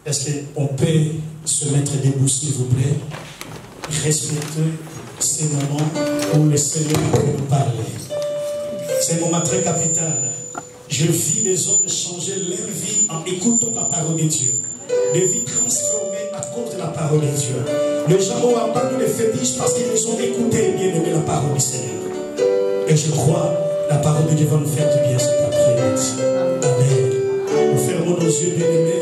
Est-ce qu'on peut se mettre debout, s'il vous plaît? Respectez ces moments où le Seigneur peut nous parler. C'est un moment très capital. Je vis des hommes changer leur vie en écoutant la parole de Dieu. Des vies transformées à cause de la parole de Dieu. Les gens ont abandonné les fétiches parce qu'ils ont écouté et bien aimé la parole du Seigneur. Et je crois la parole de Dieu va nous faire du bien cet après-midi. Amen. Nous fermons nos yeux, bien-aimés.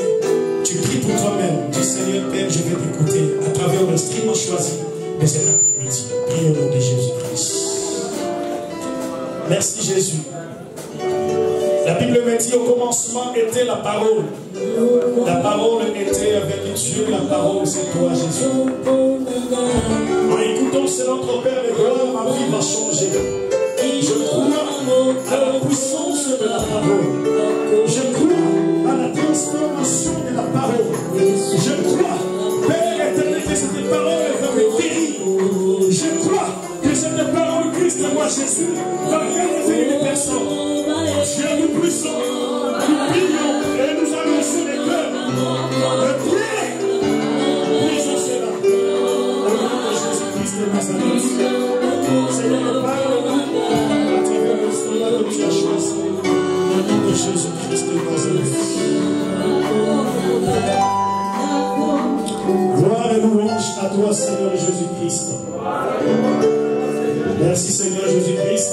Tu pries pour toi-même. Dis Seigneur Père, je vais t'écouter à travers l'instrument choisi de cet après-midi. Prie au nom de Jésus-Christ. Merci Jésus. La Bible me dit au commencement était la parole. La parole était avec Dieu. La parole c'est toi Jésus. En écoutant c'est notre Père de gloire, ma vie va changer. Je crois à la puissance de la parole. Je crois à la transformation de la parole. Je crois, Père éternel, que cette parole va me guérir. Je crois que cette parole Christ, moi Jésus, va réveiller les personnes. Dieu nous puissant, nous prions et nous annonçons les cœurs. Le prier, lisons cela. Au nom de Jésus-Christ de Nazareth. Seigneur, parle-nous à travers le Seigneur que tu as choisi. Au nom de Jésus-Christ de Nazareth. Gloire et louange à toi, Seigneur Jésus-Christ. Merci, Seigneur Jésus-Christ.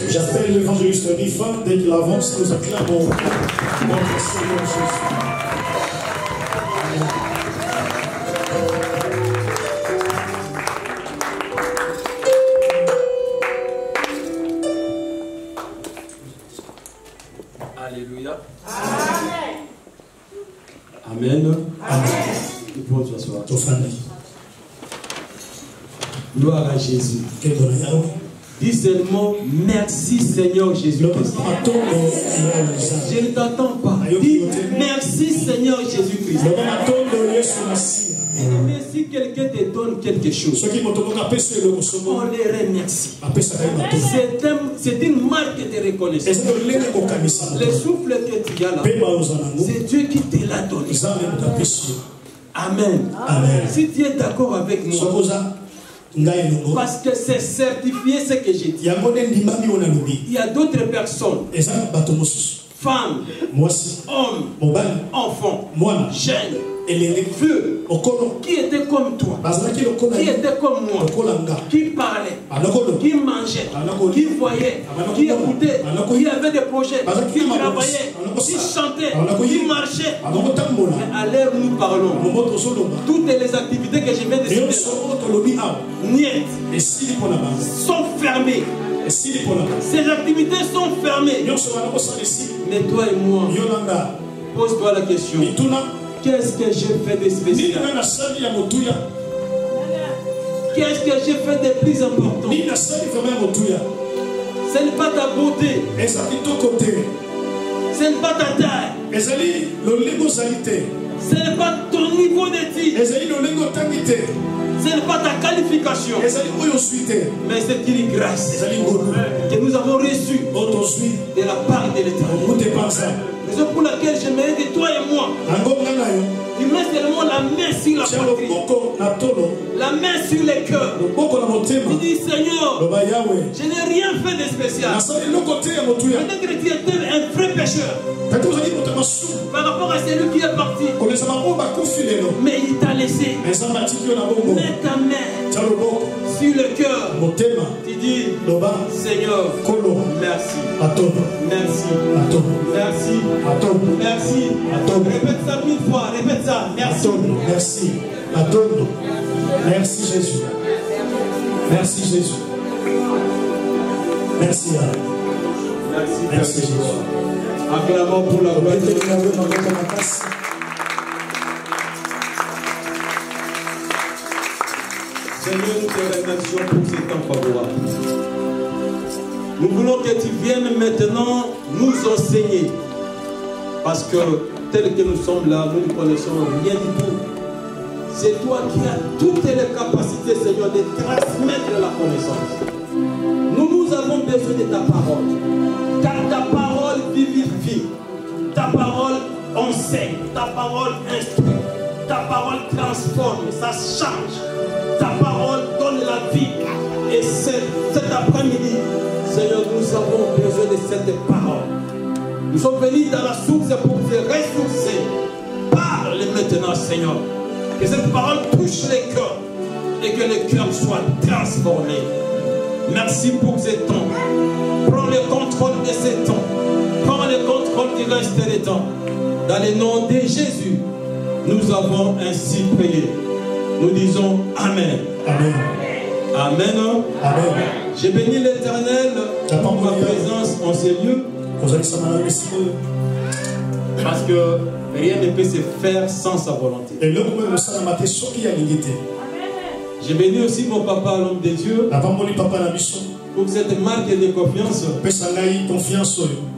J'appelle l'évangéliste Rifan, dès qu'il avance, nous acclamons notre Seigneur Jésus. Alléluia. Amen. Amen. Amen. Nous pouvons nous asseoir. Gloire à Jésus. Dis seulement merci Seigneur Jésus-Christ. Je ne t'entends pas. Dis merci Seigneur Jésus-Christ. Mais si quelqu'un te donne quelque chose, on les remercie. C'est une marque de reconnaissance. Le souffle que tu as là, c'est Dieu qui te l'a donné. Amen. Amen. Si tu es d'accord avec moi, parce que c'est certifié ce que j'ai dit. Il y a d'autres personnes, femmes, hommes, enfants, jeunes, vieux, qui étaient comme toi, qui étaient comme moi, qui parlaient, qui mangeaient, qui voyaient, qui écoutaient, qui avaient des projets, qui travaillaient, qui chantaient, qui marchaient. Mais à l'heure où nous parlons, toutes les activités que je viens de citer sont fermées. Ces activités sont fermées. Mais toi et moi, pose-toi la question. Qu'est-ce que j'ai fait de spécial? Qu'est-ce que j'ai fait de plus important? Ce n'est pas ta beauté. Ce n'est pas ta taille. Ce n'est pas ton niveau d'études. Ce n'est pas ta qualification. Mais c'est une grâce que nous avons reçue de la part de l'Éternel. C'est pour laquelle je mets que toi et moi, tu mets seulement la main sur la poitrine, la main sur les cœurs. Tu dis Seigneur, je n'ai rien fait de spécial. Peut-être que tu étais un vrai pécheur par rapport à celui qui est parti. Mais il t'a laissé. Mets ta main sur le cœur. Tu dis Seigneur, merci. Merci. Merci. Merci. Répète ça 1000 fois. Répète ça. Merci. Merci. Merci Jésus. Merci Jésus. Merci. Merci Jésus. Acclamons pour la gloire de Dieu. Seigneur, nous te remercions pour ce temps favorable. Nous voulons que tu viennes maintenant nous enseigner. Parce que tel que nous sommes là, nous ne connaissons rien du tout. C'est toi qui as toutes les capacités, Seigneur, de transmettre la connaissance. Nous avons besoin de ta parole. Car ta parole vivifie. Ta parole enseigne, ta parole instruit, ta parole transforme, ça change. Ta parole donne la vie. Et cet après-midi, Seigneur, nous avons besoin de cette parole. Nous sommes venus dans la source pour te ressourcer. Parle maintenant, Seigneur. Que cette parole touche les cœurs et que les cœurs soient transformés. Merci pour ce temps. Prends le contrôle de ce temps. Prends le contrôle du reste des temps. Dans le nom de Jésus, nous avons ainsi prié. Nous disons Amen. Amen. Amen. Amen. Je bénis l'Éternel pour ma présence en ces lieux. Parce que rien ne peut se faire sans sa volonté. Je bénis aussi mon papa, l'homme de Dieu, pour cette marque de confiance.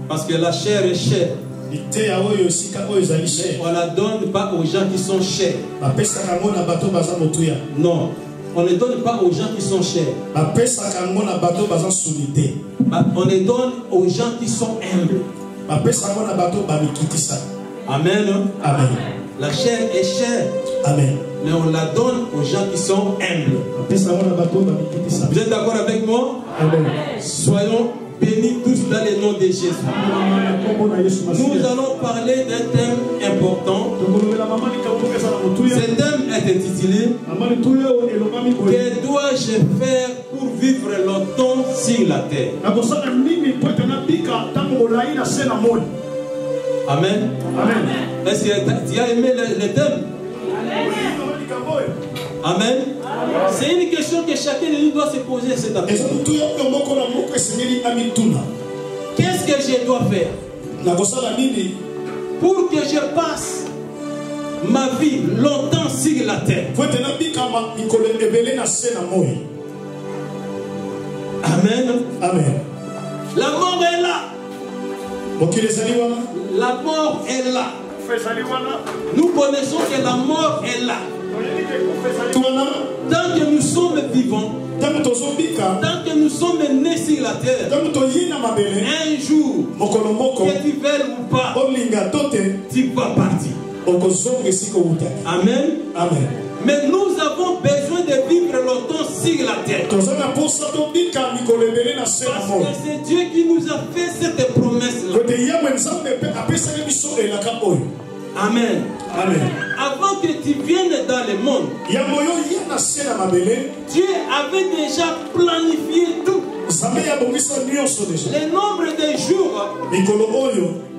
Parce que la chair est chère. Mais on ne la donne pas aux gens qui sont chers. Non, on ne donne pas aux gens qui sont chers. On les donne aux gens qui sont humbles. Amen. Amen. La chair est chère. Amen. Mais on la donne aux gens qui sont humbles. Vous êtes d'accord avec moi? Amen. Soyons bénis tous dans le nom de Jésus. Nous allons parler d'un thème important. Ce thème est intitulé que dois-je faire pour vivre longtemps sur la terre? Amen. Amen. Est-ce que tu as aimé le thème? Amen. C'est une question que chacun de nous doit se poser cet après-midi. Qu'est-ce que je dois faire pour que je passe ma vie longtemps sur la terre? Amen. Amen. La mort est là. La mort est là. Nous connaissons que la mort est là. Tant que nous sommes vivants, tant que nous sommes nés sur la terre, un jour, que tu veuilles ou pas, tu vas partir. Amen. Amen. Mais nous avons besoin de vivre longtemps sur la terre. Parce que c'est Dieu qui nous a fait cette promesse-là. Amen. Amen. Avant que tu viennes dans le monde, Dieu avait déjà planifié tout. Le nombre de jours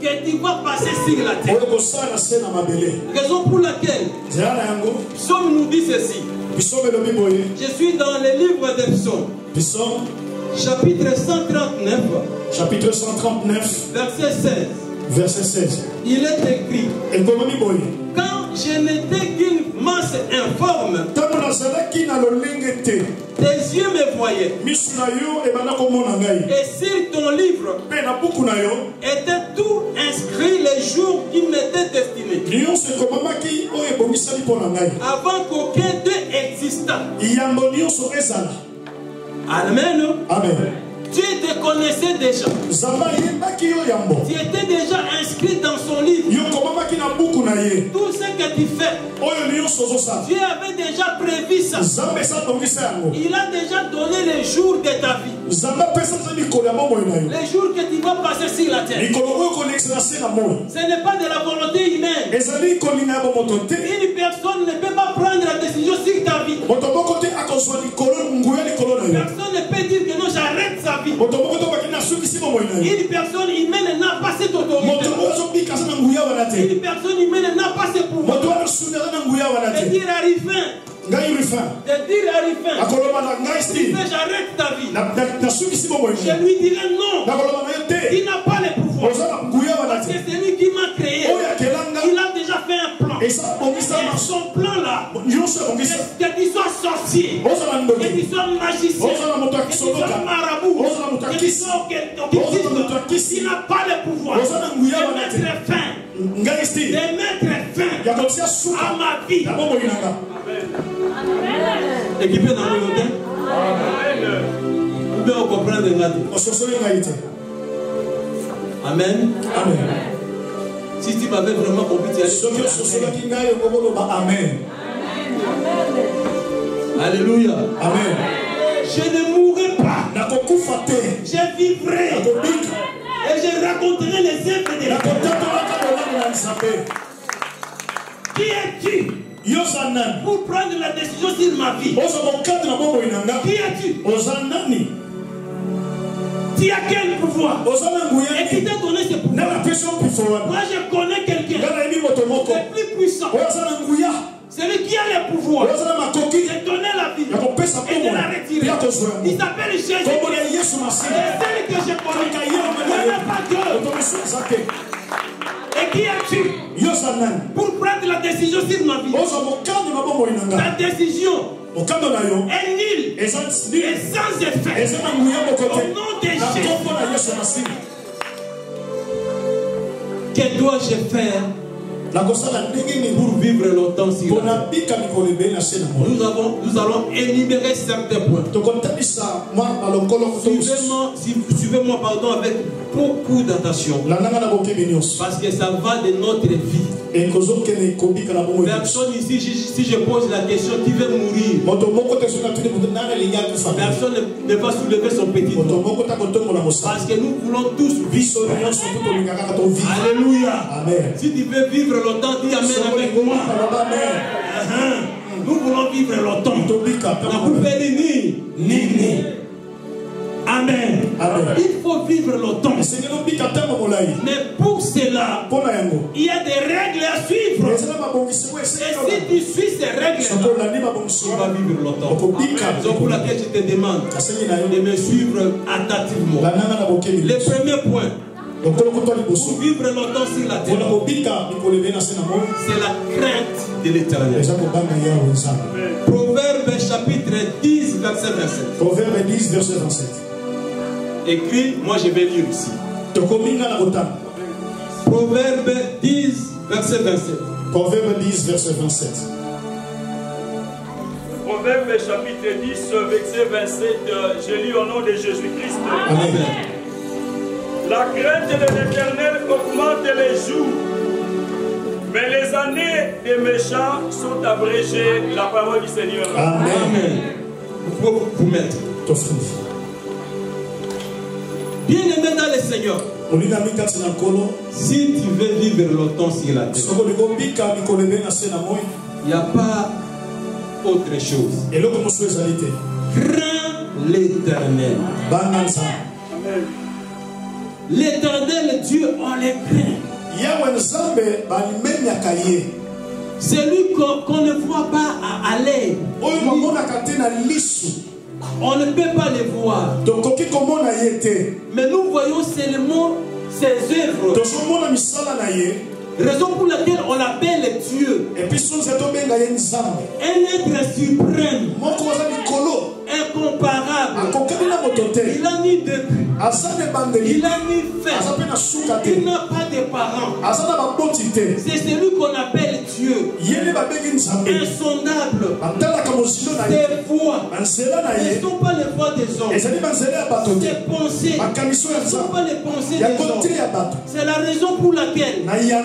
que tu vas passer sur la terre. Raison pour laquelle Psaume nous dit ceci. Je suis dans le livre des Psaumes. Chapitre 139. Chapitre 139. Verset 16. Verset 16. Il est écrit: quand je n'étais qu'une masse informe, tes yeux me voyaient. Et sur ton livre était tout inscrit les jours qui m'étaient destinés, avant qu'aucun d'eux existât. Amen. Amen. Dieu te connaissait déjà. Tu étais déjà inscrit dans son livre. Tout ce que tu fais, Dieu avait déjà prévu ça. Il a déjà donné les jours de ta vie. Les jours que tu vas passer sur la terre. Ce n'est pas de la volonté humaine. Une personne ne peut pas prendre la décision sur ta vie. Personne ne peut dire que non, j'arrête sa vie. Une personne humaine n'a pas cette autorité. Une personne humaine n'a pas ce pouvoir. De dire à Rifin, j'arrête ta vie. Je lui dirai non. Il n'a pas le pouvoir. Parce que c'est lui qui m'a créé. Il a déjà fait un plan. Et son plan là, que tu sois sorcier, que tu sois magicien, que tu sois marabout, que tu sois occultiste, il n'a pas le pouvoir de mettre fin à ma vie. Équipé dans le hôtel. Vous pouvez comprendre. Amen. Amen. Si tu m'avais vraiment compris, tu allais dire Amen. Alléluia. Amen. Je ne mourrai pas. Je vivrai. Et je raconterai les œuvres de Dieu. Qui es-tu pour prendre la décision sur ma vie? Qui es-tu? Tu as quel pouvoir? Et qui t'a donné ce pouvoir? Moi je connais quelqu'un qui est plus puissant. Celui qui a le pouvoir de donner la vie et de la retirer. Il s'appelle Jésus. Et celui que je connais, il n'y a pas Dieu. Et qui es-tu pour prendre la décision sur ma vie? Ta décision est nulle et sans effet. Au nom de Jésus. Que dois-je faire pour vivre longtemps sur la terre? Nous allons énumérer certains points. Suivez-moi avec beaucoup d'attention. Parce que ça va de notre vie. Personne ici, si je pose la question, qui veut mourir? Personne ne va soulever son petit doigt. Parce que nous voulons tous vivre. Alléluia. Amen. Si tu veux vivre longtemps, dis amen avec moi. Nous voulons vivre longtemps. Amen. Amen. Il faut vivre longtemps. Mais pour cela, il y a des règles à suivre. Et si tu suis ces règles, tu vas vivre longtemps. C'est pour laquelle je te demande de me suivre attentivement. Le premier point. Pour vivre longtemps sur la terre, c'est la crainte de l'Éternel. Proverbe chapitre 10, verset 27. Proverbe 10, verset 27. Écrit, moi je vais lire ici. Proverbe 10, verset 27. Proverbe 10, verset 27. Proverbe chapitre 10, verset 27. Je lis au nom de Jésus-Christ. Amen. La crainte de l'Éternel augmente les jours, mais les années des méchants sont abrégées. La parole du Seigneur. Amen. Amen. Vous pouvez vous mettre. Bien aimé dans le Seigneur, si tu veux vivre longtemps sur la terre, il n'y a pas autre chose. Crains l'Éternel. L'Éternel Dieu, on les craint. Celui qu'on ne voit pas aller, on ne peut pas le voir. Mais nous voyons seulement ses œuvres. Raison pour laquelle on l'appelle Dieu. Un être suprême, incomparable. Il a ni début, il a ni fin, il n'a pas de parents. C'est celui qu'on appelle Dieu, insondable. Ses voies ne sont pas les voies des hommes. Ses pensées ne sont pas les pensées des hommes. C'est la raison pour laquelle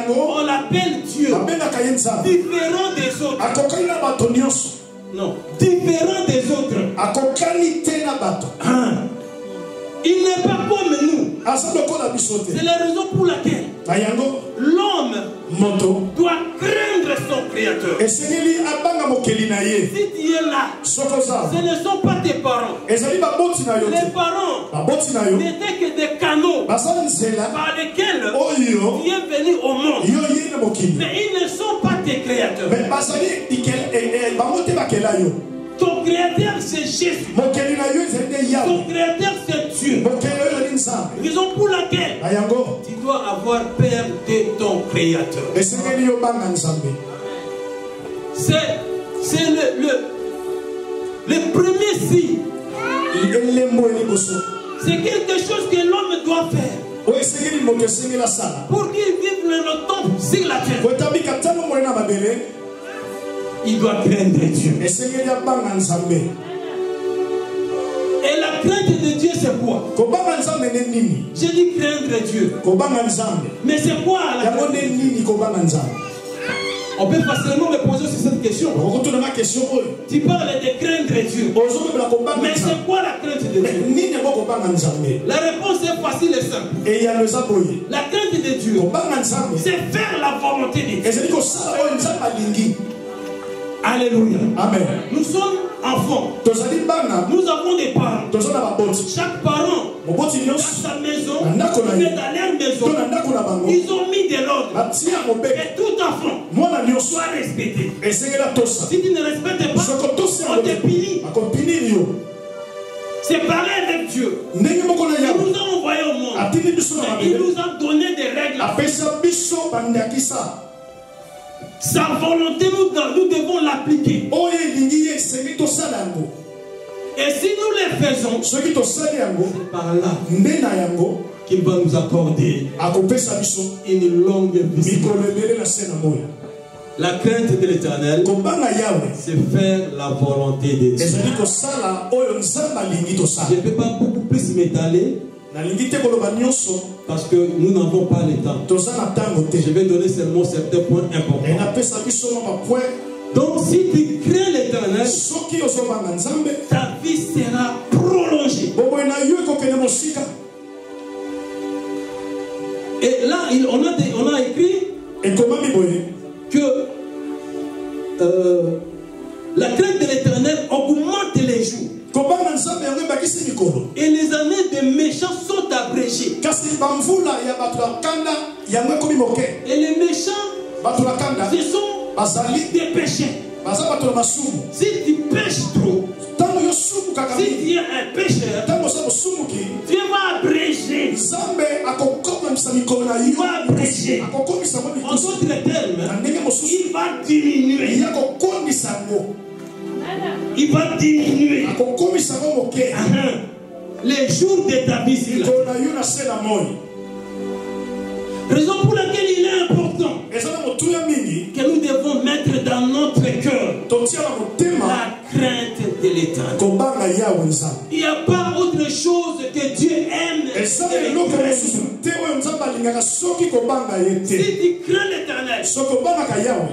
on l'appelle Dieu, différent des autres. Non, différent des autres. Il n'est pas comme nous. C'est la raison pour laquelle l'homme doit craindre son Créateur. Si tu es là, ce ne sont pas tes parents. Les parents n'étaient que des canaux par lesquels tu es venu au monde. Mais ils ne sont pas tes créateurs. Ton créateur c'est Jésus. Ton créateur c'est Dieu. Raison pour laquelle tu dois avoir peur de ton créateur. C'est le premier signe. C'est quelque chose que l'homme doit faire pour qu'il vive le temps sur la terre. Il doit craindre Dieu. Et la crainte de Dieu, c'est quoi? J'ai dit craindre Dieu. Mais c'est quoi la crainte? On peut facilement me poser sur cette question. Tu parles de craindre Dieu. Mais c'est quoi la crainte de Dieu? La réponse est facile et simple. La crainte de Dieu, c'est faire la volonté de Dieu. Alléluia. Amen. Nous sommes enfants. Nous avons des parents. Chaque parent dans sa maison, dans leur maison, ils ont mis de l'ordre. Et tout enfant soit respecté. Si tu ne respectes pas, on te punit. C'est pareil avec Dieu. Il nous a envoyés au monde. Il nous a donné des règles. Sa volonté, nous devons l'appliquer. Et si nous les faisons, c'est par là qu'il va nous accorder une longue vie. La crainte de l'Éternel, c'est faire la volonté de Dieu. Je ne peux pas beaucoup plus m'étaler, parce que nous n'avons pas le temps. Je vais donner seulement certains points importants. Donc si tu crains l'Éternel, ta vie sera prolongée. Et là, on a écrit que la crainte de l'Éternel augmente les jours. Et les années des méchants sont abrégées. Et les méchants, ce sont des péchés. Si tu pêches trop, si tu es un pécheur, Dieu va abréger. Il va abréger. En d'autres termes, il va diminuer. Il va diminuer les jours de ta vie. Raison pour laquelle il est important que nous devons mettre dans notre cœur la crainte de l'Éternel. Il n'y a pas autre chose que Dieu aime. Si tu crains l'Éternel,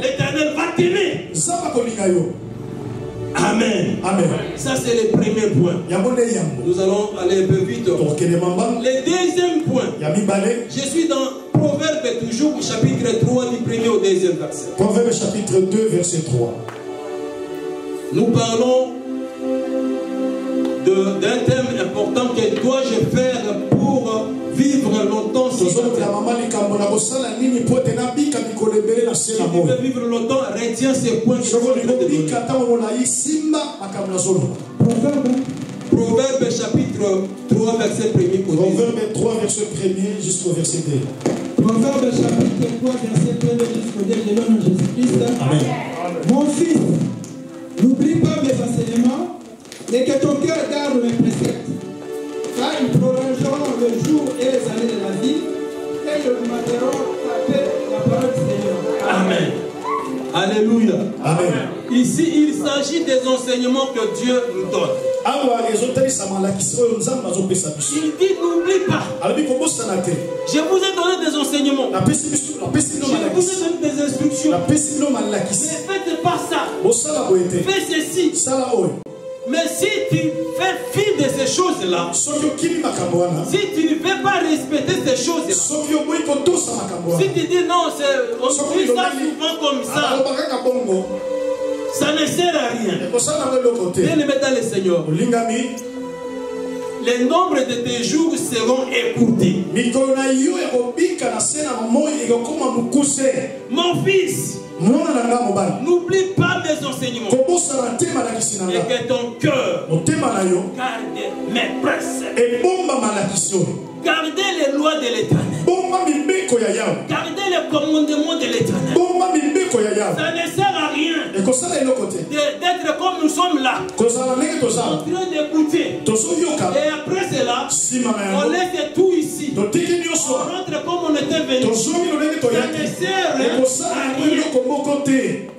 l'Éternel va t'aimer. Amen. Amen. Ça c'est le premier point. Nous allons aller un peu vite. Le deuxième point. Je suis dans Proverbe toujours, chapitre 3, du premier au deuxième verset. Proverbe chapitre 2, verset 3. Nous parlons d'un thème important que dois-je faire pour vivre longtemps sur cette terre. Si tu veux vivre longtemps, retiens ces points que je vais te donner. Proverbe chapitre 3, verset 1er. Proverbe 3, verset 1er jusqu'au verset 2. Proverbe chapitre 3, verset 1er jusqu'au 2. Je donne Jésus-Christ. Amen. Mon fils, n'oublie pas mes enseignements et que ton cœur garde mes préceptes. Car ils prolongeront le jour et les années de la vie et ils augmenteront ta paix, la parole du Seigneur. Amen. Alléluia. Amen. Ici, il s'agit des enseignements que Dieu nous donne. Il dit n'oublie pas. Je vous ai donné des enseignements. Je vous ai donné des instructions. Ne faites pas ça. Fais ceci. Mais si tu fais fi de ces choses-là, si tu ne veux pas respecter ces choses-là, si tu dis non, on fait ça souvent comme ça, ça ne sert à rien. Bien-aimé dans le Seigneur, les nombres de tes jours seront écourtés. Mon fils, n'oublie pas mes enseignements et que ton cœur garde mes préceptes. Gardez les lois de l'Éternel. Gardez les commandements de l'Éternel. Ça ne sert à rien d'être comme nous sommes là, en train d'écouter. Et après cela, on laisse tout ici. ici. On rentre comme on était venu.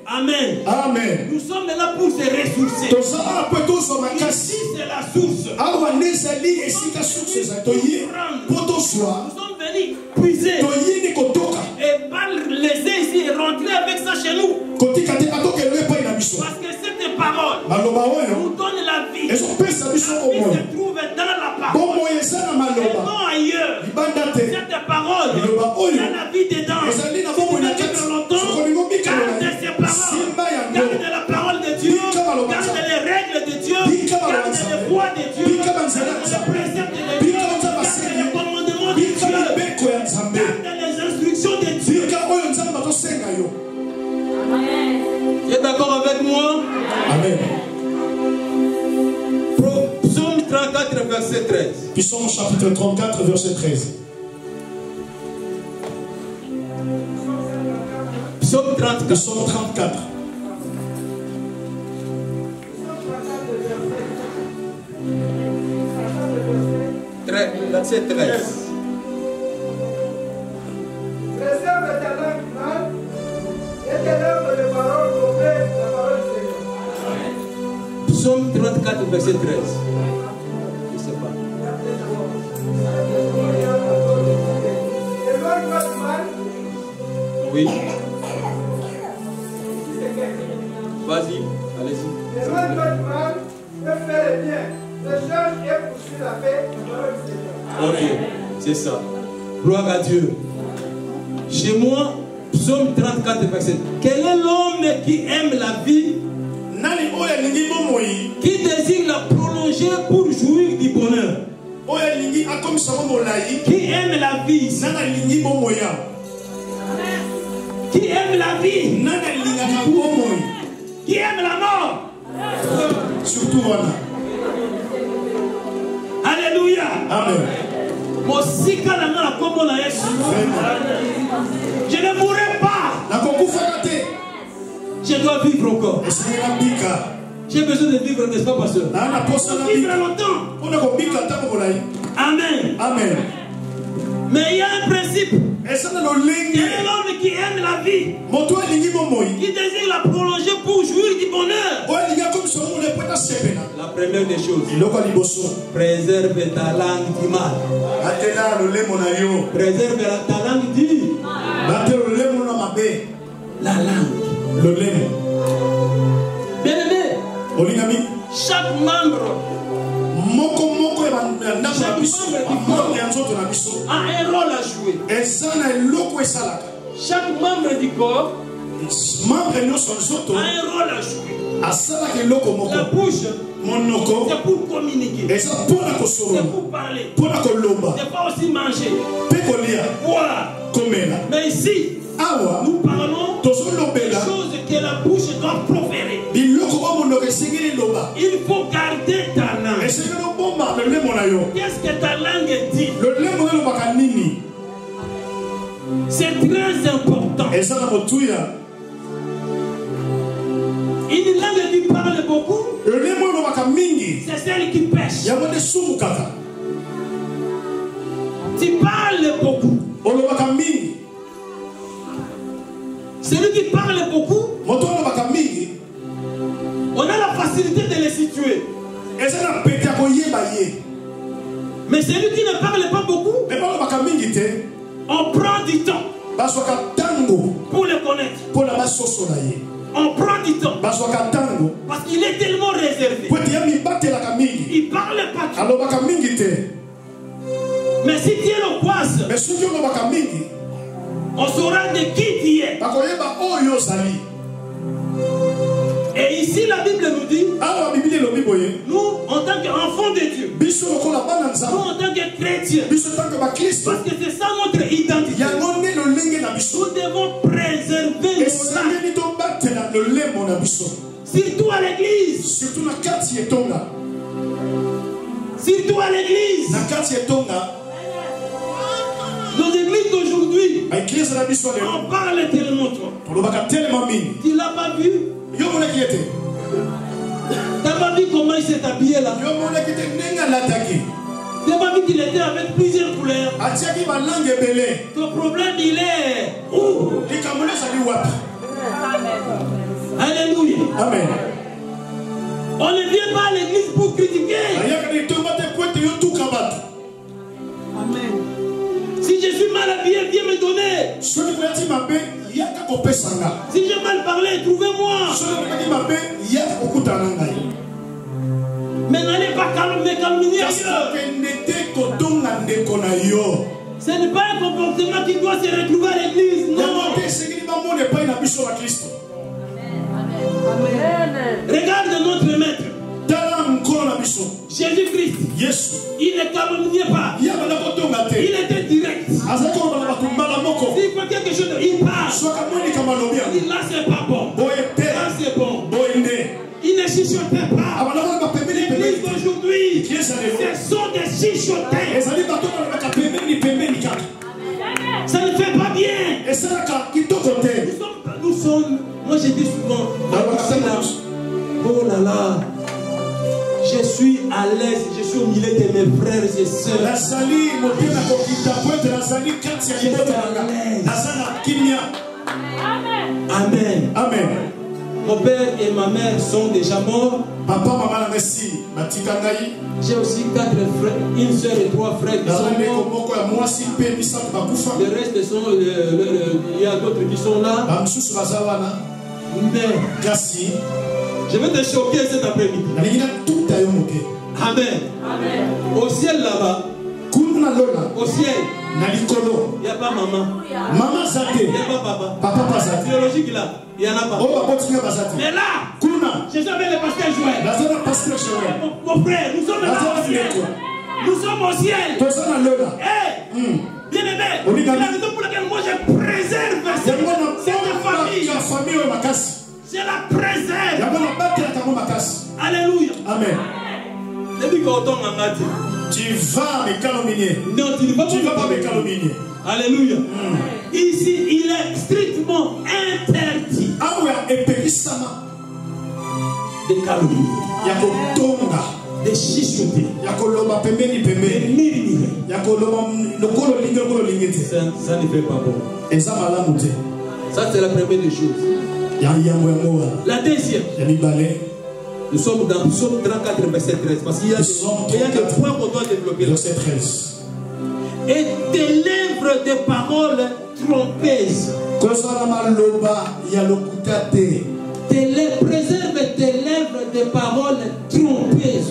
Amen. Amen. Nous sommes là pour se ressourcer. Ici, c'est la source. Nous sommes venus puiser. Et par laisser ici et rentrer avec ça chez nous. Parce que cette parole nous donne la vie. La vie se trouve dans la parole. Et non ailleurs. Cette parole, il y a la vie dedans. Si vous voulez vivre longtemps, gardez ces paroles. Gardez la parole de Dieu. Gardez les règles de Dieu. Gardez les voies de Dieu. Gardez les préceptes de Dieu. Gardez les commandements de Dieu. Gardez les instructions de Dieu. Tu es d'accord avec moi? Amen. Psaume 34, verset 13. Psaume chapitre 34, verset 13. Psaume 34. Psaume 34. Verset 13. Préserve ta langue mal et tes lèvres de paroles mauvaises, la parole du Seigneur. Psaume 34, verset 13. Je ne sais pas. Éloigne-toi du mal. Oui. Vas-y, allez-y. Éloigne-toi du mal et fais le bien. Recherche et poursuis la paix, la parole du Seigneur. Ok, c'est ça. Gloire à Dieu. Chez moi, Psaume 34, verset. Quel est l'homme qui aime la vie, qui désire la prolonger pour jouir du bonheur, qui aime la vie, qui aime la vie, qui aime la mort. Surtout voilà. Alléluia. Amen. Je ne mourrai pas. Je dois vivre encore. J'ai besoin de vivre, n'est-ce pas, pasteur? Vivre longtemps. Amen. Amen. Mais il y a un principe. Il y a l'homme qui aime la vie, qui désire la prolonger pour jouir du bonheur. La première des choses, préserve ta langue du mal. Préserve ta langue du la langue. Le lait. Bien-aimé, chaque membre a un rôle à jouer. Chaque membre du corps a un rôle à jouer. La bouche, c'est pour communiquer, c'est pour parler, c'est pas aussi manger, boire. Mais ici, nous parlons des choses que la bouche doit proférer. Il faut garder ta langue. Qu'est-ce que ta langue dit? C'est très important. Une langue qui parle beaucoup, c'est celle qui pêche. Tu parles beaucoup. Celui qui parle beaucoup, on a la facilité de les situer. Mais celui qui ne parle pas beaucoup, on prend du temps pour le connaître. On prend du temps parce qu'il est tellement réservé. Il parle pas tout. Mais si tu es loquace, on saura de qui tu es. Et ici la Bible nous dit, nous en tant qu'enfants de Dieu, nous en tant que chrétiens, parce que c'est ça notre identité, nous devons préserver nos langues. Surtout à l'église. Surtout à l'église. Nos églises d'aujourd'hui, on parle tellement trop. Tu l'as pas vu? T'as pas vu comment il s'est habillé là? T'as pas vu qu'il était avec plusieurs couleurs, ton problème il est où? Alléluia. Amen. On ne vient pas à l'église pour critiquer. Amen. Si je suis mal habillé, viens me donner. Si j'ai mal parlé, trouvez-moi. Mais n'allez pas me calomnier ailleurs. Ce n'est pas un comportement qui doit se retrouver à l'église, non. Regarde notre maître. Jésus-Christ. Il ne calomniait pas. Il était direct. S'il faut quelque chose, il parle. Il là c'est pas bon. Là c'est bon. Il ne chichotait pas. L'église d'aujourd'hui, ce sont des chichotés. Ça ne fait pas bien. Nous sommes, moi je dis souvent, oh là là, je suis à l'aise, je suis au milieu de mes frères et sœurs. Amen. Amen. Mon père et ma mère sont déjà morts. Papa, maman, merci. J'ai aussi 4 frères, une soeur et 3 frères qui sont morts. Le reste sont, il y a d'autres qui sont là. Mais je vais te choquer cet après-midi. Amen. Amen. Au ciel là-bas, au ciel, il n'y a pas maman. Maman il n'y a pas papa. Papa pas ça. Biologique là, il n'y en a pas. Mais là, je suis avec le pasteur Joël. Mon frère, nous sommes là au ciel. Nous sommes au ciel. Hey, bien aimé, c'est la raison pour laquelle moi je préserve cette famille. Je la préserve. Alléluia. Amen. Tu vas me calomnier. Non, tu ne vas pas me calomnier. Alléluia. Ici, il est strictement interdit de calomnier, de chichoter, de murmurer. Ça ne fait pas bon. Ça, c'est la première des choses. La deuxième. Nous sommes dans Psaume 34, verset 13. Parce qu'il y a des points qu'on doit développer. Verset 13. Et tes lèvres de paroles trompeuses. Préserve tes lèvres de paroles trompeuses.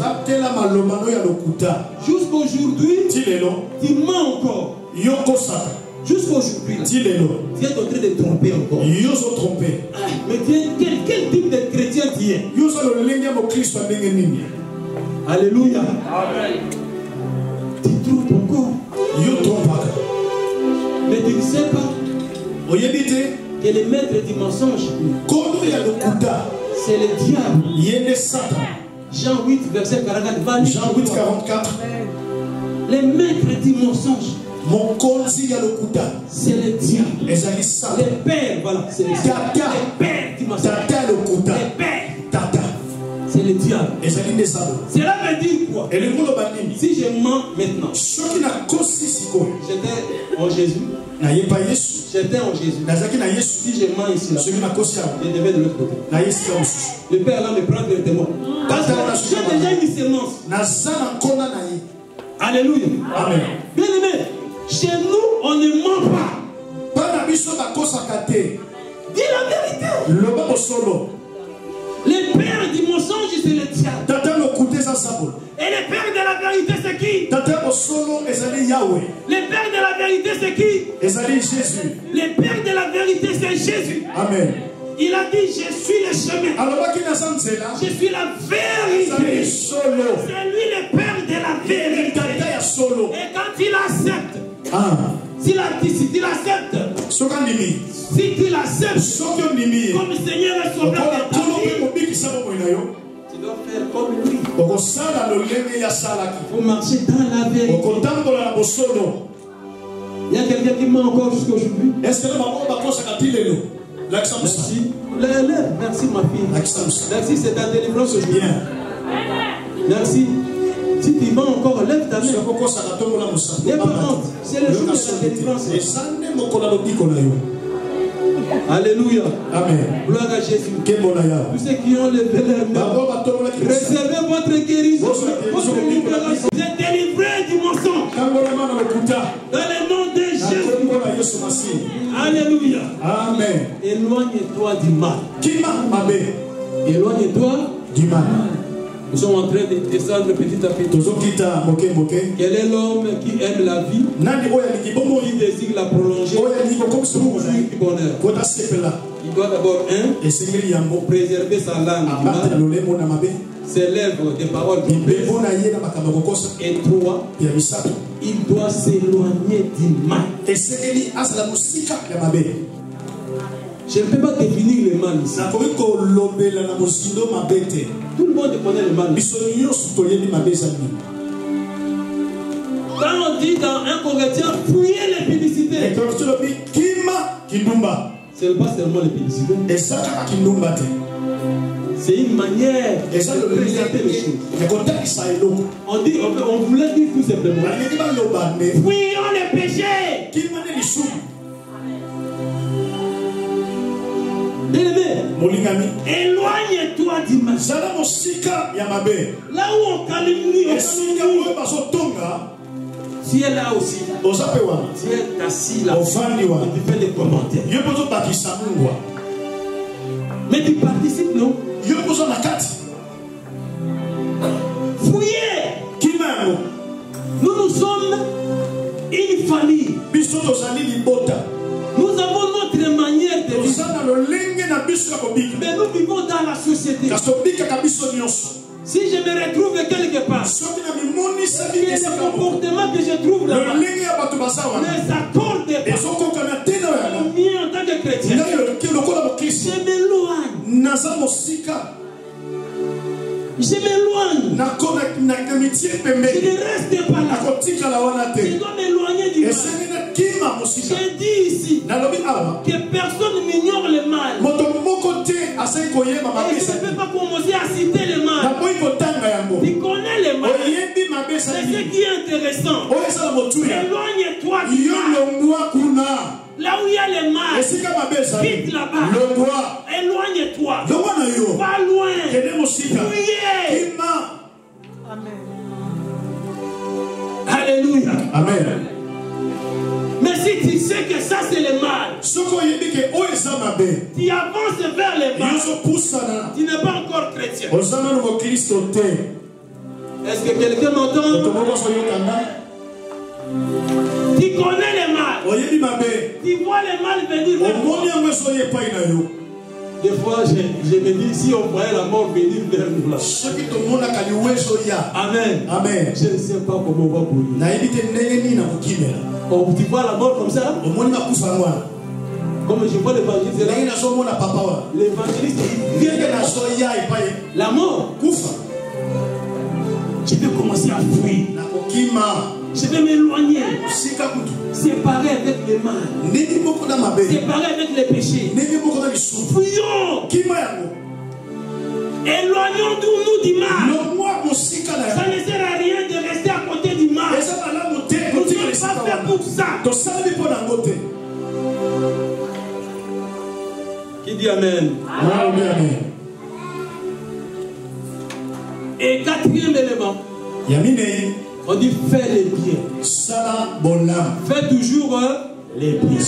Jusqu'aujourd'hui, tu mens encore. Jusqu'aujourd'hui, tu es en train de tromper encore. Mais quel type de chrétien tu es? Alléluia. Amen. Tu trompes encore. Mais tu ne sais pas que le maître du mensonge, c'est le diable. Jean 8, verset 44. Jean 8, 44. Le maître du mensonge, c'est le diable. Le père, voilà, c'est le diable. Le père du mensonge. Le père. C'est le diable. Cela veut dire quoi? Si je mens maintenant, j'étais en Jésus. J'étais en Jésus. Si je mens ici, là, je devais de l'autre côté. Le père là me prend directement. Parce que j'ai déjà une sémence. Alléluia. Amen. Bien aimé, chez nous, on ne ment pas. Dis la vérité. Le père du mensonge, c'est le diable. Et le père de la vérité, c'est qui? Le père de la vérité, c'est qui? Jésus. Le père de la vérité, c'est Jésus. Amen. Il a dit, je suis le chemin. Je suis la vérité. C'est lui le père de la vérité. Et quand il accepte, si tu l'acceptes, si tu l'acceptes comme Seigneur et Sauveur de ta vie, tu dois faire comme lui. Il faut marcher dans la vérité. Il y a quelqu'un qui ment encore jusqu'aujourd'hui. Merci. Merci ma fille. Merci, c'est ta délivrance aujourd'hui. Merci. Si tu mens encore, lève ta main. N'aie pas honte. C'est le jour de la délivrance. Alléluia. Amen. Gloire à Jésus. Tous ceux qui ont levé leur main, réservez votre guérison, votre libération. Vous êtes délivrés du mensonge. Dans le nom de Jésus. Alléluia. Amen. Éloigne-toi du mal. Éloigne-toi du mal. Nous sommes en train de descendre petit à petit. Quel est l'homme qui aime la vie, qui désire la prolonger, du bonheur? Il doit d'abord préserver sa langue du mal, ses lèvres des paroles qui blessent. Et trois, il doit s'éloigner du mal. Je ne peux pas définir le mal ici. Tout le monde connaît le mal. Quand on dit dans 1 Corinthiens, fuyez les publicités, ce n'est pas seulement les publicités. C'est une manière de présenter les choses. On voulait dire tout simplement, fuyons les péchés. Éloigne-toi du mal. Là où on calomnie, si elle est là aussi, si elle est assise là, tu fais des commentaires. Mais tu participes, non? Fouillez. Nous sommes une famille. Nous avons notre manière de vivre. Mais nous vivons dans la société. Si je me retrouve quelque part, le comportement que je trouve là-bas ne s'accorde pas au mien en tant que chrétien. Je m'éloigne. Je m'éloigne. Je ne reste pas là. Je dois m'éloigner du mal. J'ai dit ici que personne n'ignore le mal. Et je ne peux pas commencer à citer le mal. Tu connais le mal. C'est ce qui est intéressant. Éloigne-toi du mal. Là où il y a le mal, quitte là-bas. Éloigne-toi. Va loin. Fuyez. Amen. Alléluia. Amen. Mais si tu sais que ça c'est le mal, tu avances vers le mal, tu n'es pas encore chrétien. Est-ce que quelqu'un m'entend? Tu connais le mal. Tu vois le mal venir. Des fois, je me dis, si on voyait la mort venir vers nous là. Amen. Amen. Je ne sais pas comment on va mourir. Oh, tu vois la mort comme ça? Comme je vois l'évangéliste là. L'évangéliste, il vient de la mort. Je vais commencer à fuir. Je vais m'éloigner. Séparer avec le mal. Séparer avec les péchés. Fuyons. Éloignons-nous du mal. Ça ne sert à rien de rester à côté du mal. Nous ne sommes pas faits pour ça. Qui dit Amen? Amen. Et quatrième élément, on dit fais les biens. Fais toujours les biens.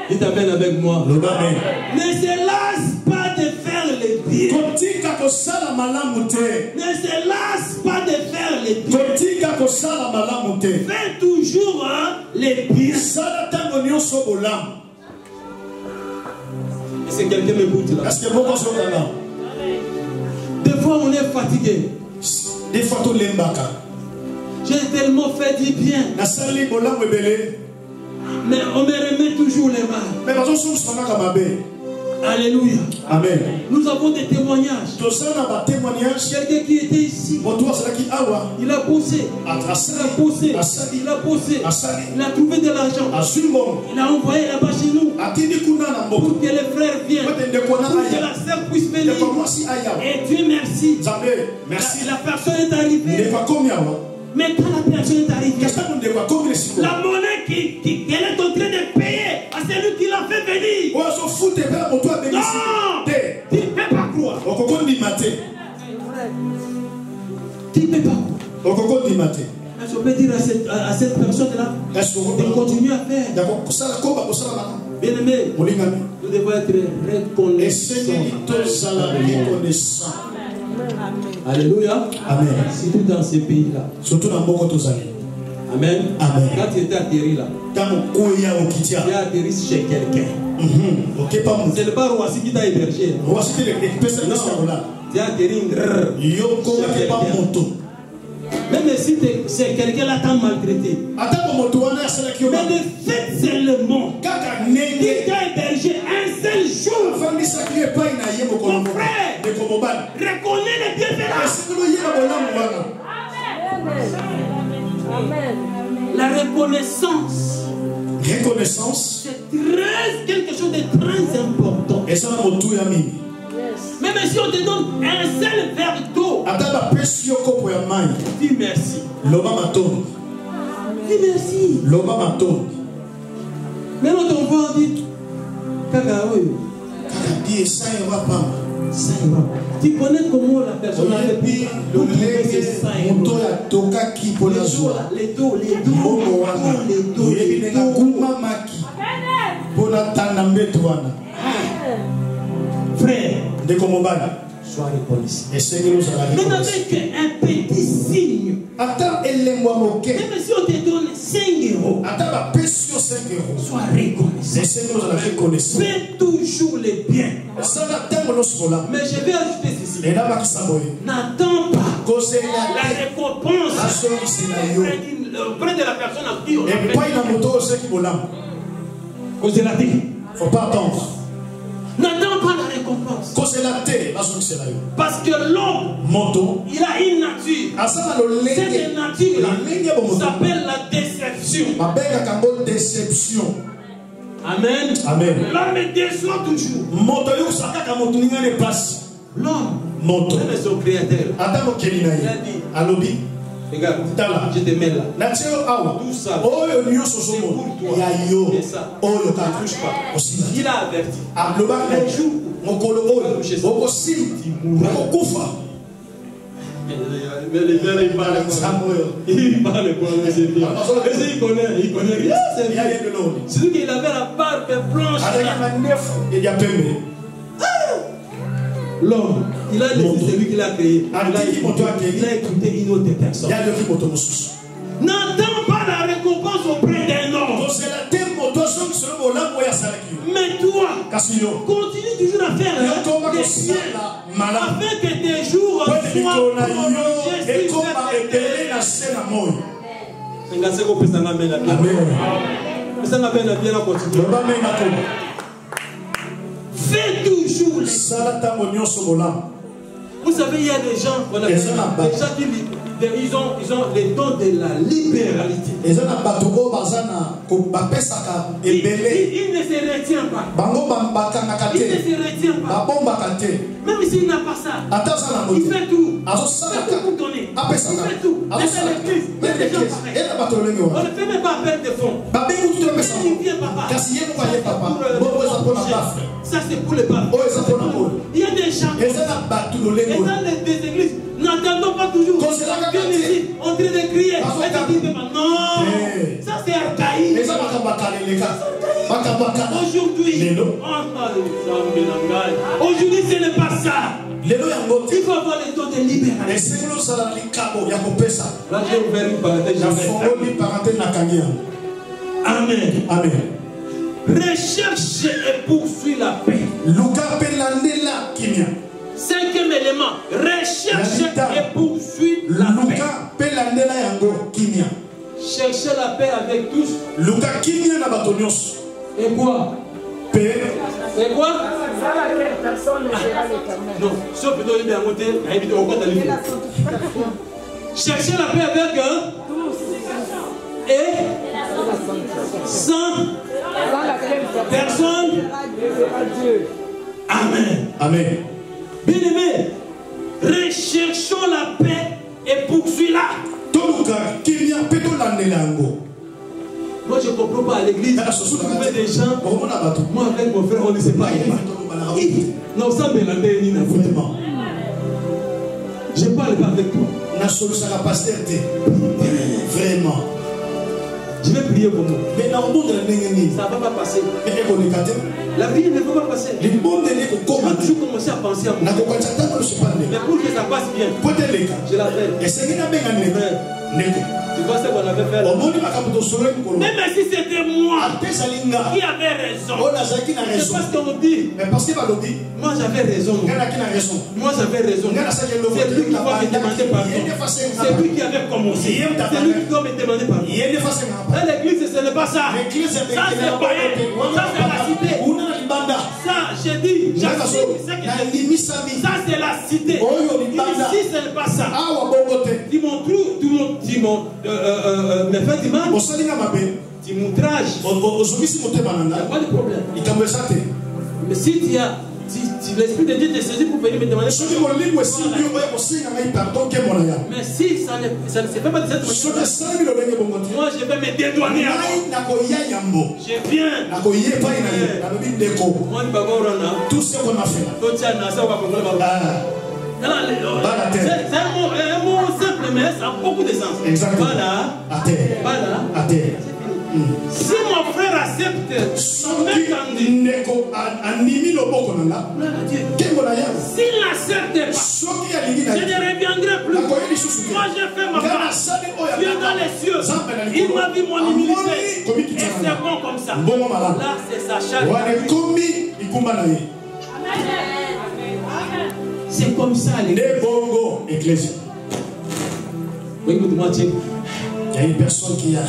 Dites Amen avec moi. Ne se lasse pas de faire les biens. Ne se lasse pas de faire les biens. Fais toujours les biens. Est-ce que quelqu'un m'écoute là? Des fois on est fatigué. J'ai tellement fait du bien. Mais on me remet toujours les mal. Alléluia. Amen. Nous avons des témoignages. Quelqu'un qui était ici, il a bossé. Il a bossé. Il a bossé. Il a trouvé de l'argent. Il a envoyé là-bas chez nous. pour que les frères viennent, pour que la sœur puisse venir. Et Dieu merci. La personne est arrivée. Mais quand la personne est arrivée, la monnaie qu'elle est en train de payer à celui qui l'a fait venir. Non, tu ne peux pas croire. Tu ne peux pas croire. Je peux dire à cette personne-là de continuer à faire. Bien aimé, nous devons être reconnaissants. Alléluia. Amen. Surtout dans ces pays-là. Surtout dans beaucoup de Amen. Amen. Quand tu étais atterri là, tu as atterri chez quelqu'un. Ce n'est pas Roissy qui t'a hébergé. Non. Tu as atterri chez quelqu'un. Même si c'est quelqu'un là t'a maltraité. Mais le fait seulement qu'il t'a hébergé un seul jour. Mon frère, reconnais les bienfaits. La reconnaissance. C'est quelque chose de très important. Même si on te donne un seul verre d'eau, dis merci. Dis merci. Mais l'autre fois on dit tu connais comment la personne a fait frère, sois reconnaissant. Même avec un petit signe, même si on te donne 5 euros, sois reconnaissant. Fais toujours les biens. Mais je vais ajouter ceci. N'attends pas la récompense auprès de la personne à qui on a fait. Faut pas attendre. N'attends pas la récompense. Parce que l'homme, il a une nature. Cette nature s'appelle la déception. Amen. L'homme déçoit toujours. L'homme, même son créateur, il a dit, regarde, je te mets là. Tout ça, c'est pour toi. Et ça, ne touche pas. Il a averti. Le jour où tu mourras. Mais les frères, ils parlent quoi? Ils parlent quoi? Il connaît rien. C'est lui qui avait la barbe blanche. L'homme, il a laissé celui qui l'a créé. Il a écouté une autre personne. N'attends pas la récompense auprès d'un homme. Mais toi, continue toujours à faire les biens, afin que tes jours soient prolongés sur fais toujours les. Vous savez, il y a des gens, ils ont les dons de la libéralité. Il ne se retient pas. Il ne se retient pas. Même s'il n'a pas ça, il fait tout. Il fait tout pour donner. Il fait tout. Même les gens pareils. On ne fait même pas appel de fonds. Il vient papa. Ça c'est pour les papes. Il y a des gens. Et dans les églises, n'attendons pas toujours. Viens ici, en train de crier. Non, ça c'est archaïque. Aujourd'hui, ce n'est pas ça. Il faut avoir les dons de libération. Là, j'ai ouvert une parenthèse. Amen. Recherche et poursuis la paix. Cinquième élément, recherche et poursuis la paix. Cherchez la paix avec tous. Et quoi? Paix. Et quoi? Non, sauf que nous avons monté, cherchez la paix avec eux. Et Sans personne. Amen. Amen. Bien-aimés, recherchons la paix et poursuis-la. Moi je ne comprends pas à l'église. Vous trouvez des gens. Moi avec mon frère, on ne sait pas. Non, ça me l'a dit. Je ne parle pas avec toi. Vraiment. Je vais prier pour moi. Mais ça ne va pas passer. La vie ne peut pas passer. Je vais toujours commencer à penser à moi. Mais pour que ça passe bien, je l'appelle. Tu vois ce qu'on avait fait là? Même si c'était moi qui avait raison. C'est parce qu'on dit. Moi j'avais raison. Moi j'avais raison. C'est lui qui va me demander pardon. C'est lui qui avait commencé. C'est lui qui doit me demander pardon. Dans l'église ce n'est pas ça. Ça c'est pas elle. Ça c'est la cité. Ça j'ai dit. Ça c'est la cité. Ici ce n'est pas ça. Dis mon trou. Mais fait du mal, tu m'outrages, il n'y a pas de problème. Mais si tu as l'Esprit de Dieu te saisit pour venir me demander mais si ça ne se fait pas de cette manière, moi je vais me dédouaner avant. Je viens. Tout ce qu'on a fait. C'est un mot simple, mais ça a beaucoup de sens. Exactement. Voilà. Si mon frère accepte, s'il n'accepte pas, je ne reviendrai plus. Moi j'ai fait ma part. Dieu dans les cieux, il m'a vu mon humilité. Et c'est bon comme ça. Là c'est sa charge. C'est comme ça les Ecclésie. Oui, écoute-moi, tiens. Il y a une personne qui a.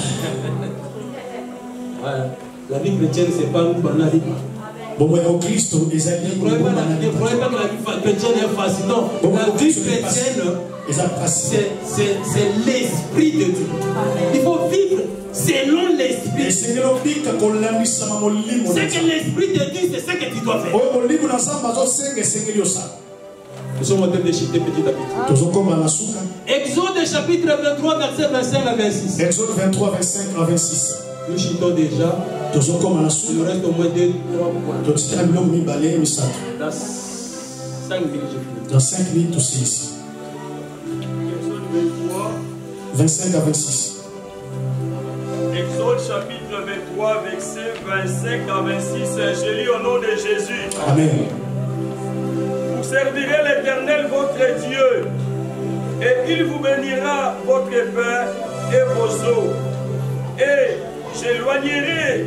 Voilà. La vie chrétienne, c'est pas une banale. Bon, au Christ, ne croyez pas que la vie chrétienne est facile. Non, la vie chrétienne, c'est l'esprit de Dieu. Il faut vivre selon l'esprit. Ce que l'esprit te dit, c'est ce que tu dois faire. Nous sommes en train de chuter petit à petit. Exode chapitre 23, verset 25 à 26. Exode 23, 25 à 26. Nous chutons déjà. Il nous reste au moins 2-3 points. Dans 5 minutes, je finis. Dans 5 minutes, c'est ici. 25 à 26. Exode chapitre 23, verset 25 à 26. Je lis au nom de Jésus. Amen. Vous servirez l'Éternel votre Dieu, et il vous bénira votre pain et vos eaux. Et j'éloignerai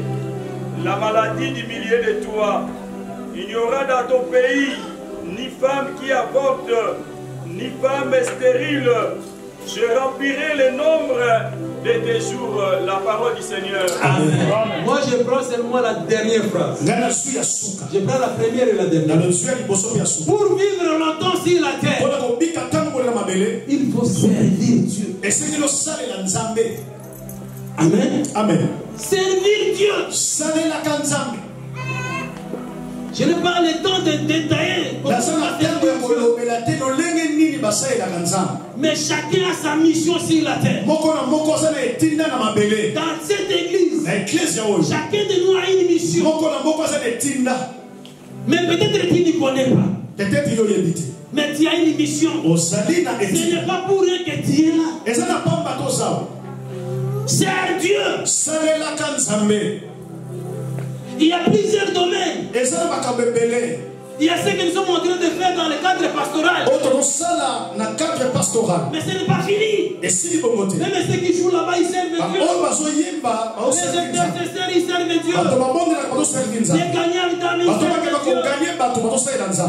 la maladie du milieu de toi. Il n'y aura dans ton pays ni femme qui avorte, ni femme stérile. Je remplirai le nombre de tes jours, la parole du Seigneur. Amen. Moi je prends seulement la dernière phrase. Je prends la première et la dernière. Pour vivre longtemps sur la terre, il faut servir Dieu. Amen. Amen. Servir Dieu. Je n'ai pas le temps de détailler. Mais chacun a sa mission sur la terre. Dans cette église, chacun de nous a une mission. Mais peut-être qu'il ne connaît pas. Mais tu as une mission. Ce n'est pas pour rien que tu es là. C'est Dieu. Il y a plusieurs domaines. Il y a ce que nous sommes en train de faire dans le cadre pastoral. Mais ce n'est pas fini. Même ceux qui jouent là-bas, ils servent Dieu. Les intercesseurs, ils servent Dieu. Les gagnants dans ils servent Dieu.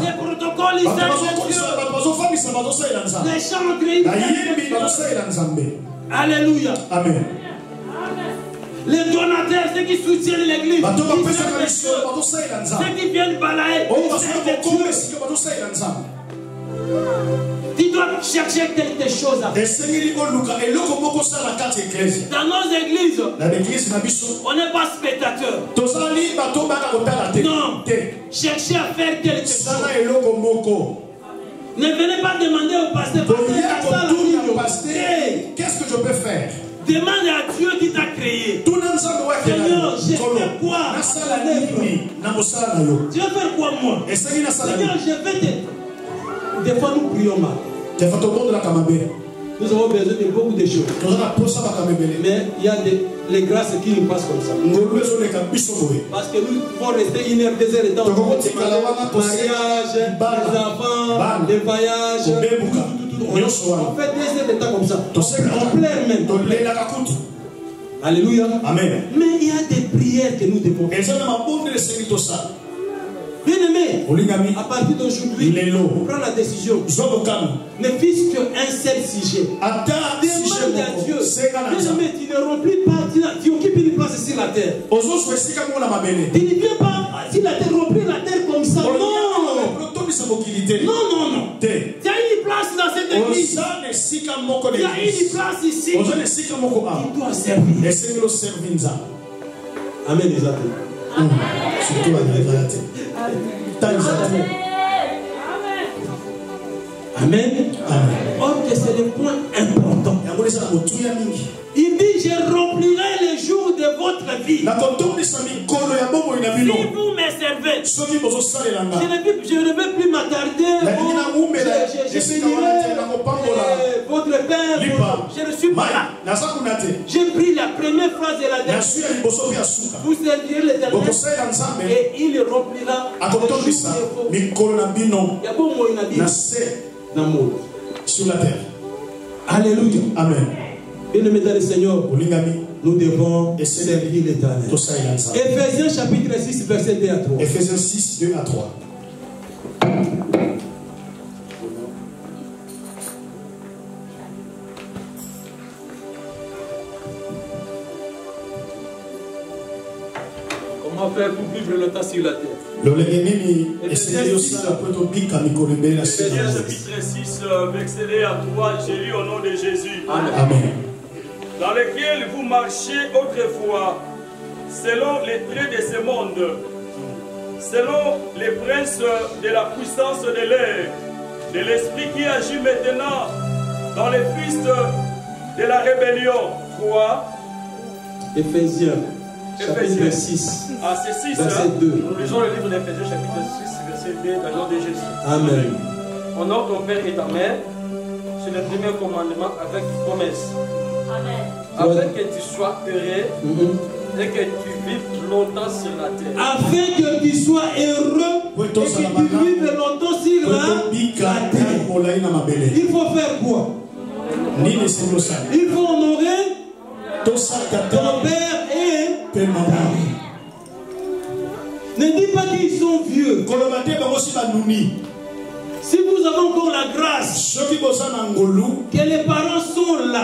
Les protocoles, ils servent Dieu. Les chantres, ils servent Dieu. Alléluia. Amen. Les donateurs, ceux qui soutiennent l'église, ceux qui viennent balayer, Tu dois chercher quelque chose à faire. Dans nos églises, on n'est pas spectateur. Non. Cherchez à faire quelque chose. Ne venez pas demander au pasteur, qu'est-ce que je peux faire? Demande à Dieu qui t'a créé. Seigneur, je fais quoi? Tu vas faire quoi moi? Seigneur, je vais te... Des fois nous prions mal. Nous avons besoin de beaucoup de choses. Mais il y a les grâces qui nous passent comme ça. Parce que nous pouvons rester 1 heure, 2 heures de temps. Mariage, les enfants, les voyages. On fait 2 heures de temps comme ça. On pleure même. Alléluia. Amen. Mais il y a des prières que nous devons faire. Bien aimé, à partir d'aujourd'hui, prends la décision. Ne fixe qu'un seul sujet. Demande à Dieu. Bien aimé, tu ne remplis pas, tu occupes une place sur la terre. Tu ne viens pas sur la terre, remplir la terre comme ça. Non. Non. Tu as une place dans cette église. Tu as une place ici. Tu dois servir. Amen, les amis. Surtout Amen. Or que c'est le point important. Il dit, je remplirai les jours de votre vie. Si vous me servez, je ne vais plus m'attarder. Je bénirai votre Père. Je ne suis pas là. J'ai pris la première phrase de la dernière. Vous servirez l'Éternel et il remplira les jours de vos vies. Sur la terre. Alléluia. Amen. Bien-aimés dans le Seigneur, nous devons servir l'Éternel. Ephésiens chapitre 6, verset 2 à 3. Ephésiens 6, 2 à 3. Comment faire pour vivre le temps sur la terre? Ephésiens chapitre 6, verset 1 à 3, j'ai lu au nom de Jésus. Amen. Dans lequel vous marchiez autrefois, selon les traits de ce monde, selon les princes de la puissance de l'air, de l'esprit qui agit maintenant dans les fils de la rébellion. 3. Ephésiens chapitre 6. Ah, c'est 6. Verset 2. Nous lisons le livre d'Éphésiens chapitre 6, verset 2, dans le nom de Jésus. Amen. Honore ton père et ta mère, c'est le premier commandement avec promesse. Amen. Afin que tu sois heureux et que tu vives longtemps sur la terre. Afin que tu sois heureux et que tu vives longtemps sur la terre. Il faut faire quoi? Il faut honorer ton père et ta mère. Ne dis pas qu'ils sont vieux. Si vous avez encore la grâce que les parents sont là,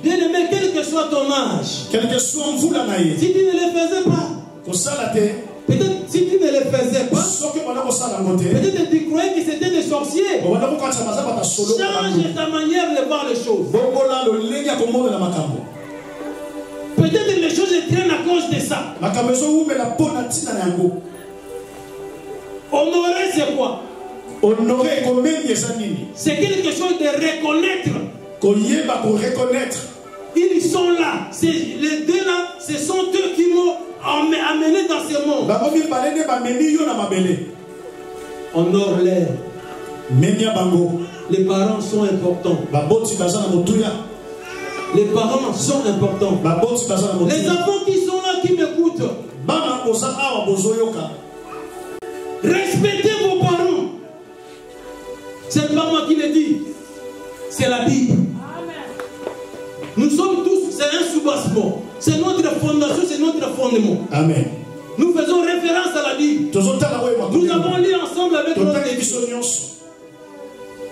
bien aimé, quel que soit ton âge, si tu ne les faisais pas, peut-être si tu ne les faisais pas, peut-être tu croyais que c'était des sorciers. Change ta manière de voir les choses. Peut-être les choses traînent à cause de ça. Honorer, c'est quoi? Honorer, c'est quelque chose de reconnaître. Ils sont là. Les deux là, ce sont eux qui m'ont amené dans ce monde. Honore-les. Les parents sont importants. Les parents sont importants. Les enfants qui sont là, qui m'écoutent, respectez vos parents. C'est pas moi qui le dis, c'est la Bible. Nous sommes tous, c'est un soubassement. C'est notre fondation, c'est notre fondement. Amen. Nous faisons référence à la Bible. Nous avons lu ensemble avec notre édition.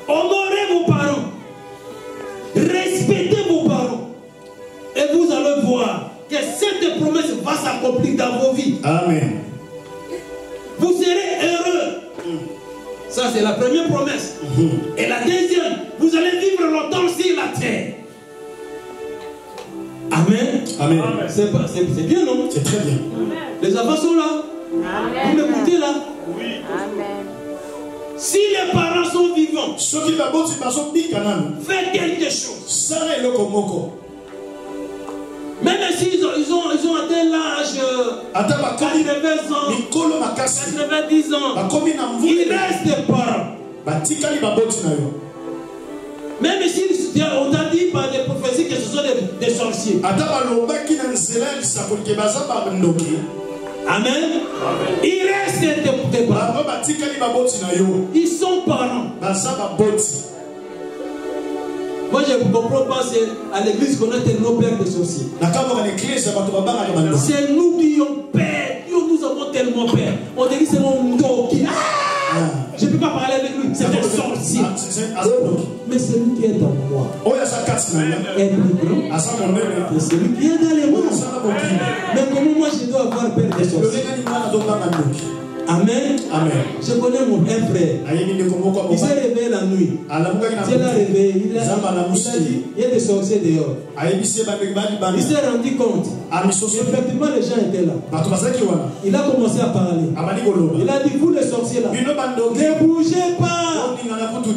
Honorez vos parents. Respectez vos parents. Et vous allez voir que cette promesse va s'accomplir dans vos vies. Amen. Vous serez heureux. Ça Ça, c'est la première promesse. Et la deuxième, vous allez vivre longtemps sur la terre. Amen. Amen. C'est bien, non? C'est très bien. Amen. Les enfants sont là. Amen. Vous m'écoutez là? Oui. Amen. Si les parents sont vivants, faites quelque chose. Même s'ils ont atteint l'âge 80 ans, 90 ans, ils restent parents. Même si on t'a dit par des prophéties que ce sont des sorciers. Amen. Ils restent tes parents. Ils sont parents. Moi je ne comprends pas, c'est à l'église qu'on a nos pères de sorciers. C'est nous qui ont peur. Nous avons tellement peur. On dit que c'est mon Ndoki. Je ne peux pas parler avec lui. C'est un sorcier. Mais celui qui est en moi est plus grand que celui qui est dans les mots. Mais comment moi je dois avoir peur des sorciers? Amen. Amen. Je connais un frère. Il s'est réveillé la nuit. Dieu l'a réveillé. Il a dit, il y a des sorciers dehors. Il s'est rendu compte. Effectivement, les gens étaient là. Il a commencé à parler. Il a dit, vous les sorciers là, ne bougez pas.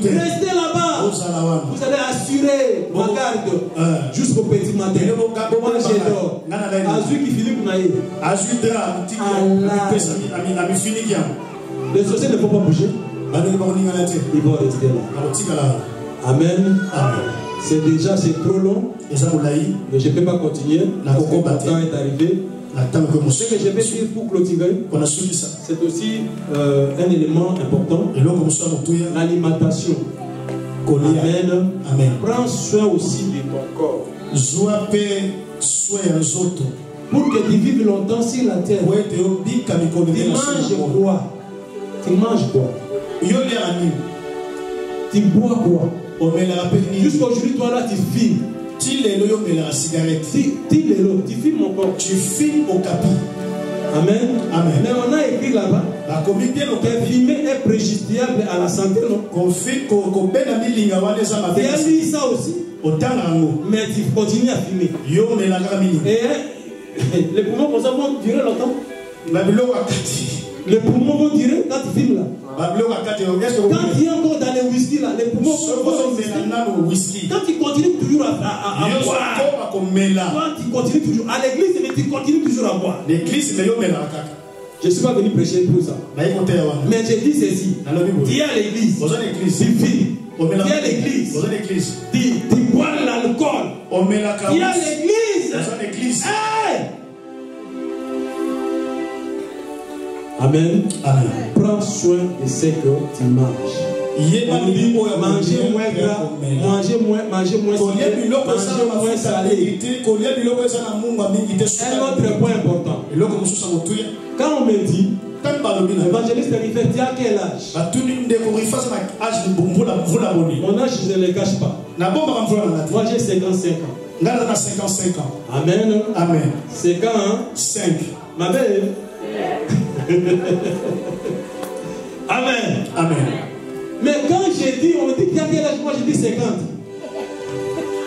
Restez là-bas. Vous allez assurer ma garde jusqu'au petit matin. Moi j'adore. Azui qui finit pour naïr. Les sorciers ne vont pas bouger. Ils vont rester là. Amen. C'est déjà, c'est trop long. Mais je ne peux pas continuer. Le temps est arrivé. Ce que je vais dire pour clôturer, c'est aussi un élément important. L'alimentation. Amen. Amen. Prends soin aussi de ton corps. Pour que tu vives longtemps sur la terre. Tu manges quoi? Tu manges quoi? Tu bois quoi? Jusqu'aujourd'hui, toi là, tu filmes. Tu filmes mon corps. Tu filmes au capi. Amen. Amen. Mais on a écrit là-bas que filmer est préjudiciable à la santé, non? Tu as lu ça aussi. Mais tu continues à filmer. Et les poumons comme ça vont durer longtemps. Les poumons vont durer quand tu filmes là. Quand tu es encore dans les whisky là, les poumons vont whisky. Quand tu continues toujours à boire. Quand tu continues toujours à l'église, mais tu continues toujours à boire. Je ne suis pas venu prêcher pour ça. Mais j'ai dit ceci. Tu es à l'église. Tu filmes. Tu es à l'église. Tu bois l'alcool. Tu es à l'église. Hey! Amen. Amen. Prends soin de ce que tu manges. Manger moins gras, manger moins salé. Un autre point important. Quand on me dit, l'évangéliste il fait, tu as quel âge? Mon âge, je ne le cache pas. Moi j'ai 55 ans. Amen. Amen. C'est quand, hein? 5. Ma belle. Amen. Amen. Mais quand j'ai dit, on me dit qu'il y a quel âge? Moi j'ai dit 50.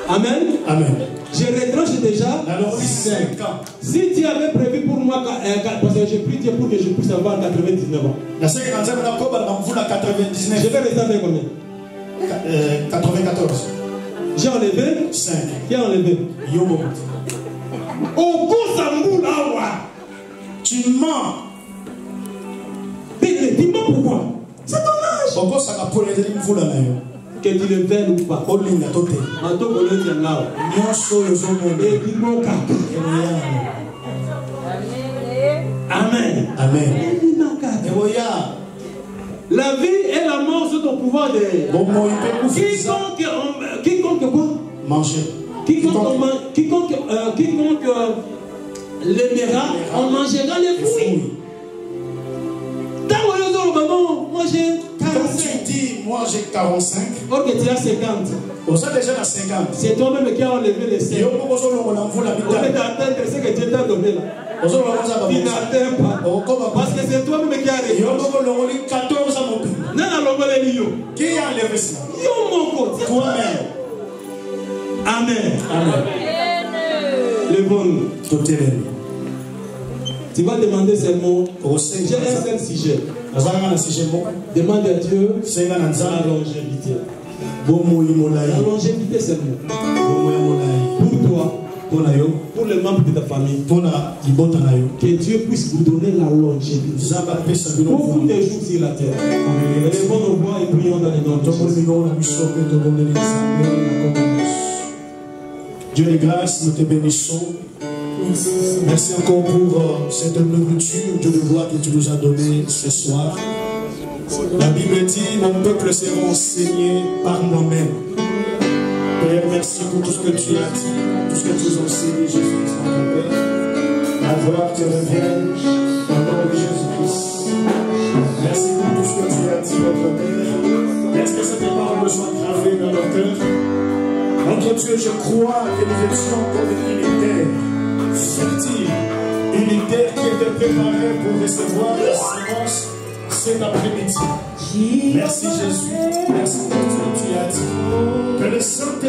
Amen. Amen. Je retranche déjà. Alors 5 ans. Si tu avais prévu pour moi, parce que j'ai pris Dieu pour que je puisse avoir 99 ans. La 55 je vais rester avec combien? 94. J'ai enlevé 5. Qui a enlevé? Yobo. Au Kosamboul Awa. Tu mens. Mais dis-moi pourquoi? C'est ton âge. Que tu le veuilles ou pas. Amen. Amen. La vie et la mort sont au pouvoir de quiconque quoi? Manger. Quiconque l'aimera, on mangera les fruits. Moi j'ai 45. Quand tu dis, moi j'ai 45. Or que tu as 50. On sait déjà à 50. C'est toi-même qui as enlevé les 5. On peut atteindre ce que Dieu t'a donné là. Tu n'atteins pas. Parce que c'est toi-même qui as réussi. Non, non, Qui a enlevé ça? Toi-même. Amen. Amen. Lève-nous. Tu vas demander seulement. J'ai un seul sujet. Demande à Dieu la longévité. La longévité seulement. Pour toi, pour les membres de ta famille, que Dieu puisse vous donner la longévité. Beaucoup de jours sur la terre. Lèvons nos voix et prions dans les noms de Jésus. Dieu de grâce, nous te bénissons. Merci encore pour cette nourriture, Dieu de gloire que tu nous as donnée ce soir. La Bible dit, mon peuple sera enseigné par moi-même. Père, merci pour tout ce que tu as dit, tout ce que tu as enseigné, Jésus-Christ, mon Père. La gloire te revienne au nom de Jésus-Christ. Merci pour tout ce que tu as dit, notre Père. Laisse que cette parole soit gravée dans nos cœurs. Notre Dieu, je crois que nous étions comme une terre fertile, une terre qui était préparée pour recevoir la semence cet après-midi. Merci Jésus, merci pour ce que tu as dit. Que le Saint